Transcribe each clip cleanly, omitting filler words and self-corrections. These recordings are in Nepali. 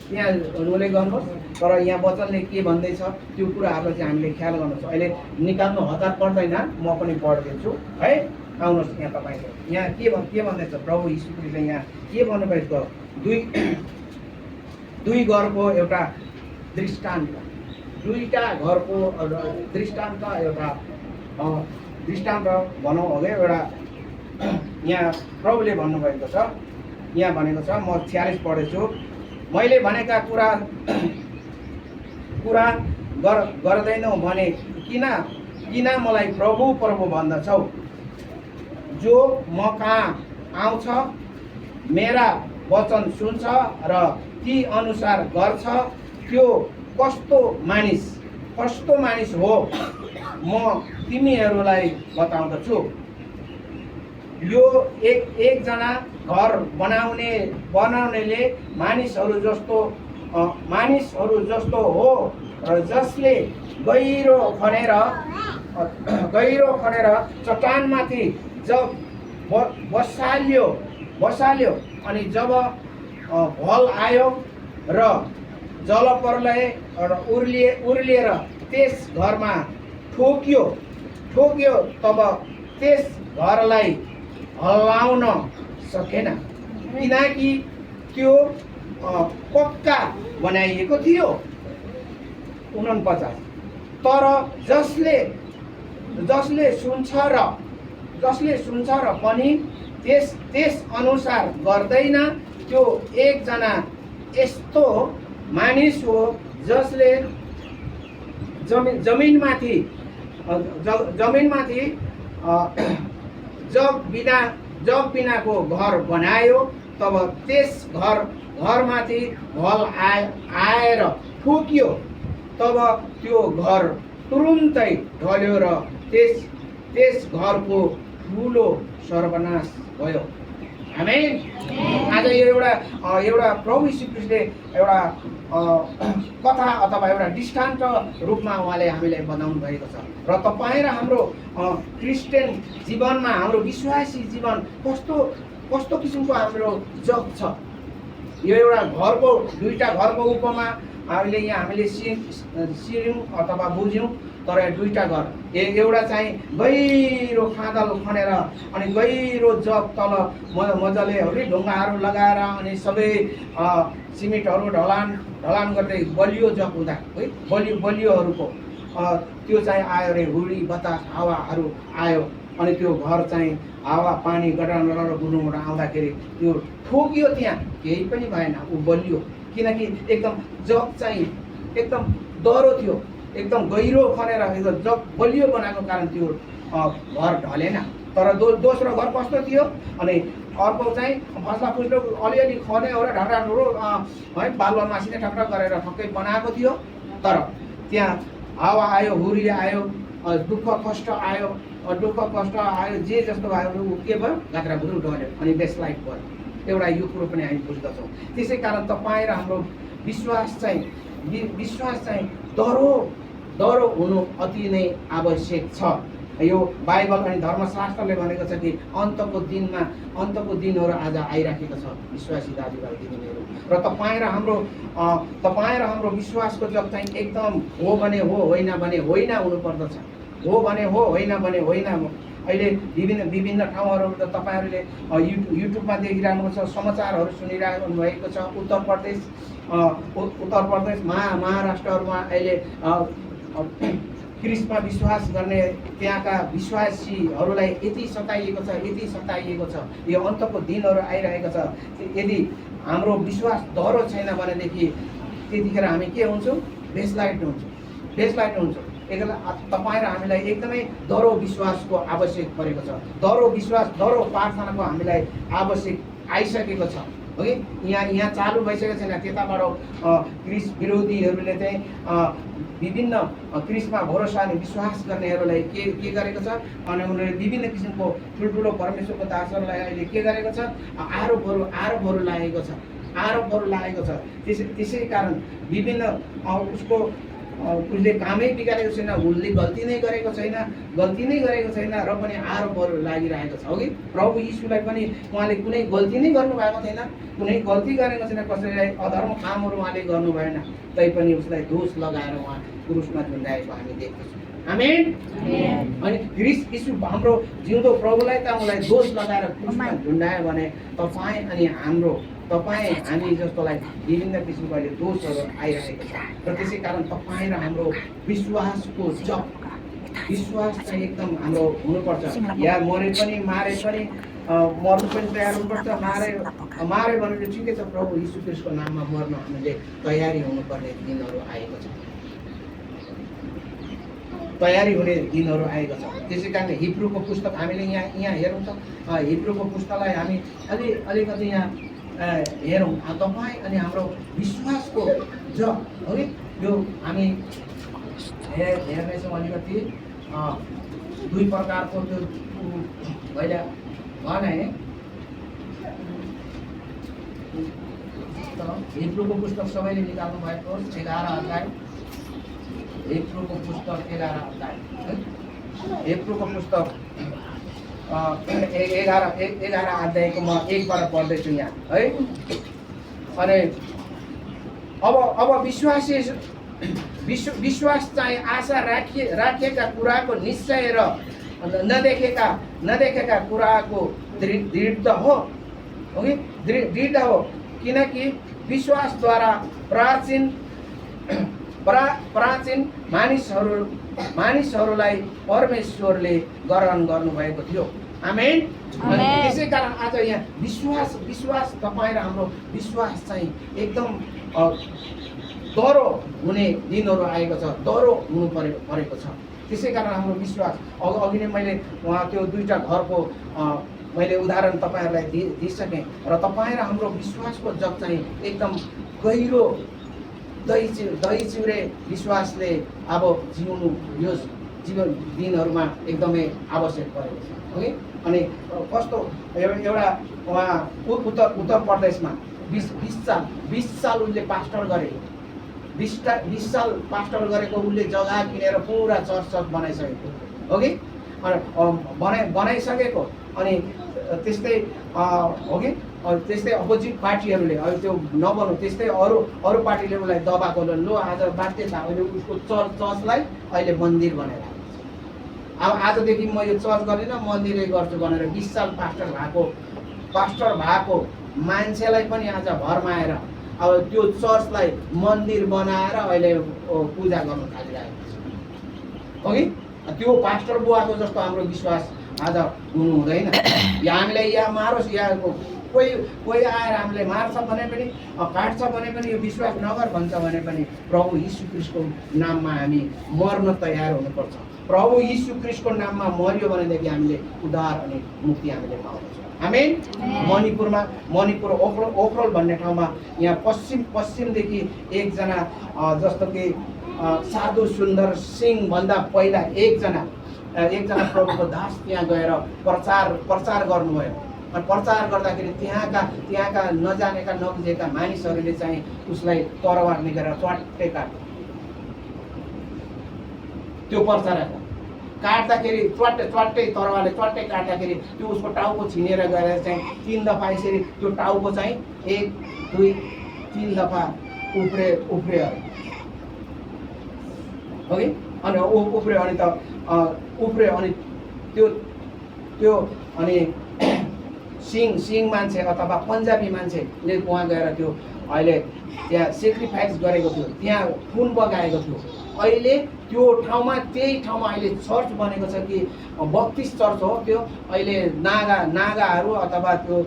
त्यहाँ हुनुले गर्नुहोस्। तर यहाँ वचनले के भन्दैछ त्यो कुराहरूलाई चाहिँ हामीले ख्याल गर्नुपर्छ। अहिले निकाल्नु हतार पर्दैन, म पनि पढिदिन्छु है। आउनुहोस् यहाँ तपाईँको यहाँ के भन्दैछ प्रभु यीशु ख्रीष्टले यहाँ के भन्नुभएको दुई घरको एउटा दृष्टान्त, दुईटा घरको दृष्टान्त एउटा दृष्टान्त भनौँ अघि एउटा यहाँ प्रभुले भन्नुभएको छ। यहाँ भनेको छ, म 46 पढेछु, मैले भनेका कुरा गर्दैनौ भने किन मलाई प्रभु प्रभु भन्दछौ? जो म कहाँ आउँछ, मेरा वचन सुन्छ र ती अनुसार गर्छ, त्यो कस्तो मानिस हो म तिमीहरूलाई बताउँदछु। यो एकजना घर बनाउनेले मानिसहरू जस्तो हो, र जसले गहिरो खनेर चट्टानमाथि जब बसाल्यो अनि जब भल आयो र जलप्रलय उर्लिएर त्यस घरमा ठोक्यो, तब त्यस घरलाई हल्लाउन सकेन, किनकि त्यो पक्का बनाइएको थियो। 49 तर जसले सुन्छ र पनि त्यस अनुसार गर्दैन, त्यो एकजना यस्तो मानिस हो जसले जमिनमाथि जग बिनाको घर बनायो, तब त्यस घरमाथि भल आएर ठोक्यो, तब त्यो घर तुरुन्तै ढल्यो र त्यस घरको ठुलो सर्वनाश भयो। आमेन। आज यो एउटा प्रभु यीशु ख्रीष्टले एउटा कथा अथवा एउटा दृष्टान्त रूपमा उहाँले हामीलाई बताउनु भएको छ। र तपाईँ र हाम्रो क्रिस्चियन जीवनमा, हाम्रो विश्वासी जीवन कस्तो किसिमको हाम्रो जग छ। यो एउटा दुईटा घरको उपमा अहिले यहाँ हामीले सिर्यौँ अथवा बुझ्यौँ। तर दुईटा घर, एउटा चाहिँ गहिरो खादल खनेर अनि गहिरो जग तल मजाले ढुङ्गाहरू लगाएर अनि सबै सिमेन्टहरू ढलान गर्दै बलियो जग हुँदा है, बलियोहरूको त्यो चाहिँ आयो रे, हुरी बतास हावाहरू आयो अनि त्यो घर चाहिँ हावा पानी गडान गुरुबाट आउँदाखेरि त्यो ठोकियो, त्यहाँ केही पनि भएन, ऊ बलियो। किनकि एकदम जग चाहिँ एकदम डह्रो थियो, एकदम गहिरो खनेर जग बलियो बनाएको कारण त्यो घर ढलेन। तर दोस्रो घर कस्तो थियो अनि अर्को चाहिँ फस्ला फुस्लो अलिअलि खने हो र ढाँडाहरू है बालुवा मासिने ठक्क गरेर ठक्कै बनाएको थियो। तर त्यहाँ हावा आयो, हुरी आयो, दुःख कष्ट आयो, जे जस्तो भयो के भयो, गात्रागुरु ढल्यो अनि बेसलाइट भयो। एउटा यो कुरो पनि हामी बुझ्दछौँ। त्यसै कारण तपाईँ र हाम्रो विश्वास चाहिँ दह्रो हुनु अति नै आवश्यक छ। यो बाइबल अनि धर्मशास्त्रले भनेको छ कि अन्तको दिनहरू आज आइराखेको छ विश्वासी दाजुभाइ दिदीबहिनीहरू। र तपाईँ र हाम्रो विश्वासको जग चाहिँ एकदम हो भने हो, होइन भने होइन हुनुपर्दछ। हो भने हो, होइन भने होइन। अहिले विभिन्न ठाउँहरू तपाईँहरूले युट्युबमा देखिरहनु छ, समाचारहरू सुनिरहनु भएको छ। उत्तर प्रदेश महाराष्ट्रहरूमा अहिले क्रिस्टमा विश्वास गर्ने त्यहाँका विश्वासीहरूलाई यति सताइएको छ। यो अन्तको दिनहरू आइरहेको छ। यदि हाम्रो विश्वास दह्रो छैन भनेदेखि त्यतिखेर हामी के हुन्छौँ? बेसलाइट हुन्छौँ। तपाईँ र हामीलाई एकदमै दह्रो विश्वासको आवश्यक परेको छ। दह्रो विश्वास, दह्रो प्रार्थनाको हामीलाई आवश्यक आइसकेको छ। है यहाँ चालु भइसकेको छैन। त्यताबाट क्रिस्ट विरोधीहरूले चाहिँ विभिन्न क्रिस्टमा भरोसा अनि विश्वास गर्नेहरूलाई के गरेको छ अनि उनीहरूले विभिन्न किसिमको ठुल्ठुलो परमेश्वरको दासहरूलाई अहिले के गरेको छ? आरोपहरू लागेको छ। त्यसै कारण विभिन्न उसको उसले कामै बिगारेको छैन, उसले गल्ती नै गरेको छैन र पनि आरोपहरू लागिरहेको छ। अघि प्रभु यीशुलाई पनि उहाँले कुनै गल्ती नै गर्नुभएको थिएन, कुनै गल्ती गरेको छैन, कसैलाई अधर्म कामहरू उहाँले गर्नु भएन, तैपनि उसलाई दोष लगाएर उहाँ क्रुसमा झुन्डाएको हामी देख्दछौँ। आमेन। अनि ख्रीष्ट यीशु हाम्रो जिउँदो प्रभुलाई त उहाँलाई दोष लगाएर क्रुसमा झुन्डायो भने तपाईँ हामी जस्तोलाई विभिन्न किसिमको अहिले दोषहरू आइरहेको छ। र त्यसै कारण तपाईँ र हाम्रो विश्वासको जप, विश्वास चाहिँ एकदम हाम्रो हुनुपर्छ। या मरे पनि मारे पनि मर्नु पनि तयार हुनुपर्छ, मारे भने ठिकै छ, प्रभु यीशु ख्रीष्टको नाममा मर्न हामीले तयारी हुनुपर्ने दिनहरू आएको छ, तयारी हुने दिनहरू आएको छ। त्यसै कारण हिब्रूको पुस्तक हामीले यहाँ हेरौँ त, हिब्रूको पुस्तकलाई हामी अलिकति यहाँ हेरौँ। तपाईँ अनि हाम्रो विश्वासको जप हो कि यो हामी हेर्नेछौँ। अलिकति दुई प्रकारको त्यो पहिला भने हिब्रूको पुस्तक सबैले निकाल्नु भएको 11 अध्याय, हिब्रूको पुस्तक 11 अध्याय, हिब्रूको पुस्तक 11 अध्यायको म एकबाट पढ्दैछु यहाँ है। अनि अब विश्वास चाहिँ आशा राखिएका कुराको निश्चय र नदेखेका कुराको दृढ हो कि दृढ हो, किनकि विश्वासद्वारा प्राचीन मानिसहरूलाई परमेश्वरले ग्रहण गर्नुभएको थियो। आमेन। त्यसै कारण आज यहाँ विश्वास तपाईँ र हाम्रो विश्वास चाहिँ एकदम दह्रो हुने दिनहरू आएको छ, दह्रो हुनु परेको छ। त्यसै कारण हाम्रो विश्वास अघि नै मैले त्यो दुईवटा घरको मैले उदाहरण तपाईँहरूलाई दिइसकेँ। र तपाईँ र हाम्रो विश्वासको जग चाहिँ एकदम गहिरो दही चिउरे विश्वासले अब जिउनु यो जीवन दिनहरूमा एकदमै आवश्यक परेको छ। ओके। अनि कस्तो एउटा उहाँ उत्तर प्रदेशमा 20 साल उसले पास्टर गरे, 20 साल पास्टर गरेको उसले जग्गा किनेर पुरा चर्च बनाइसकेको हो कि बनाइसकेको। अनि त्यस्तै हो कि त्यस्तै अपोजिट पार्टीहरूले अहिले त्यो नबनाउ, त्यस्तै अरू पार्टीले उसलाई दबाएको, लो आज बाध्य छ, अहिले उसको चर्चलाई अहिले मन्दिर बनाएर अब आजदेखि म यो चर्च गरेन मन्दिरै गर्छु भनेर 20 साल पास्टर भएको मान्छेलाई पनि आज भरमा आएर अब त्यो चर्चलाई मन्दिर बनाएर अहिले पूजा गर्न थालिरहेको छ। ओके। त्यो पास्टर बुवाको जस्तो हाम्रो विश्वास आज हुनु हुँदैन। या हामीलाई या मारोस् या कोही आएर हामीलाई मार्छ भने पनि काट्छ भने पनि यो विश्वास नगर भन्छ भने पनि प्रभु यीशु ख्रीष्टको नाममा हामी मर्न तयार हुनुपर्छ। प्रभु यीशु ख्रीष्टको नाममा मर्यो भनेदेखि हामीले उद्धार अनि मुक्ति हामीले पाउँछौँ। आमेन। मणिपुर ओखरोल भन्ने ठाउँमा यहाँ पश्चिमदेखि एकजना जस्तो कि साधु सुन्दर सिंह भन्दा पहिला एकजना प्रभुको दास त्यहाँ गएर प्रचार गर्नुभयो। अनि प्रचार गर्दाखेरि त्यहाँका नजानेका नबुझेका मानिसहरूले चाहिँ उसलाई तरवार निकालेर च्वाट्टै काट्यो। त्यो प्रचारको काट्दाखेरि च्वाट्टै तरवारले च्वाट्टै काट्दाखेरि त्यो उसको टाउको छिनेर गएर चाहिँ 3 दफा यसरी त्यो टाउको चाहिँ 1 2 3 दफा उफ्रियो है। अनि उफ्रियो अनि त्यो अनि सिंह मान्छे अथवा पन्जाबी मान्छेले उहाँ गएर त्यो अहिले त्यहाँ सेक्रिफाइस गरेको थियो, त्यहाँ खुन बगाएको थियो। अहिले त्यो ठाउँमा त्यही ठाउँमा अहिले चर्च बनेको छ कि 32 चर्च हो त्यो। अहिले नागाहरू अथवा त्यो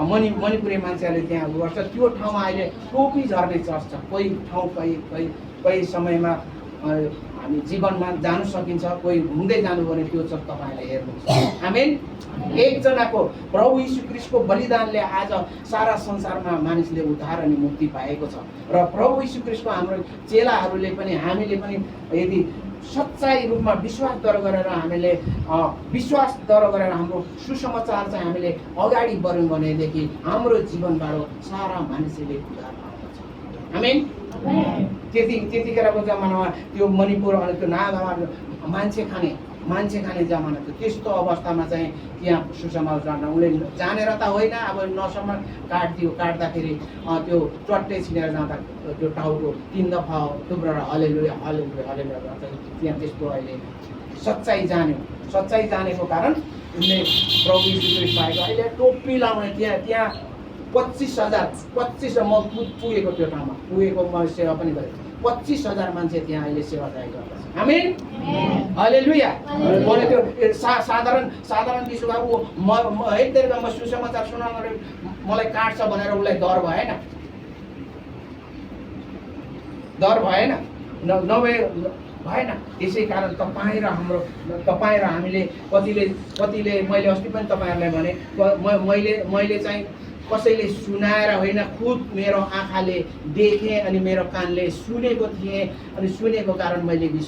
मणिपुरी मान्छेहरूले त्यहाँ गर्छ। त्यो ठाउँमा अहिले टोपी झर्ने चर्च छ। कोही ठाउँ कोही समयमा हामी जीवनमा जानु सकिन्छ, कोही घुम्दै जानु भने त्यो चर्च तपाईँले हेर्नुहुन्छ। आमेन। एकजनाको प्रभु यीशु ख्रीष्टको बलिदानले आज सारा संसारमा मानिसले उद्धार अनि मुक्ति पाएको छ। र प्रभु यीशु ख्रीष्टको हाम्रो चेलाहरूले पनि हामीले पनि यदि सच्चाइ रूपमा विश्वासद्वारा गरेर हाम्रो सुसमाचार चाहिँ हामीले अगाडि बढ्यौँ भनेदेखि हाम्रो जीवनबाट सारा मानिसले उद्धार पाउँछ। आमेन। त्यतिखेरको जमानामा त्यो मणिपुर अनि त्यो नागामा मान्छे खाने जमाना थियो। त्यस्तो अवस्थामा चाहिँ त्यहाँ सुसमाचार जान उसले जानेर त होइन, अब नसम्म काट्दाखेरि त्यो चट्टै छिनेर जाँदा त्यो टाउको 3 दफा टुक्रा हलेलुया हलेलुया हलेलुया गर्छ। त्यहाँ त्यस्तो अहिले सच्चाइ जानेको कारण उसले प्रभु यीशु ख्रीष्ट पाएको। अहिले टोपी लाउने त्यहाँ 25,000 म पुगेको त्यो ठाउँमा पुगेको म सेवा पनि गरेँ। 25,000 मान्छे त्यहाँ अहिले सेवा गर्छ। Amen hallelujah. मैले त्यो साधारण विश्वास एक दिन म सुसमाचार सुनाउँदा मलाई काट्छ भनेर उसलाई डर भएन भएन। त्यसै कारण तपाईँ र हामीले कतिले मैले अस्ति पनि तपाईँहरूलाई भने मैले चाहिँ कसैले सुनाएर होइन, खुद मेरो आँखाले देखेँ अनि मेरो कानले सुनेको थिएँ अनि सुनेको कारण मैले विश्वास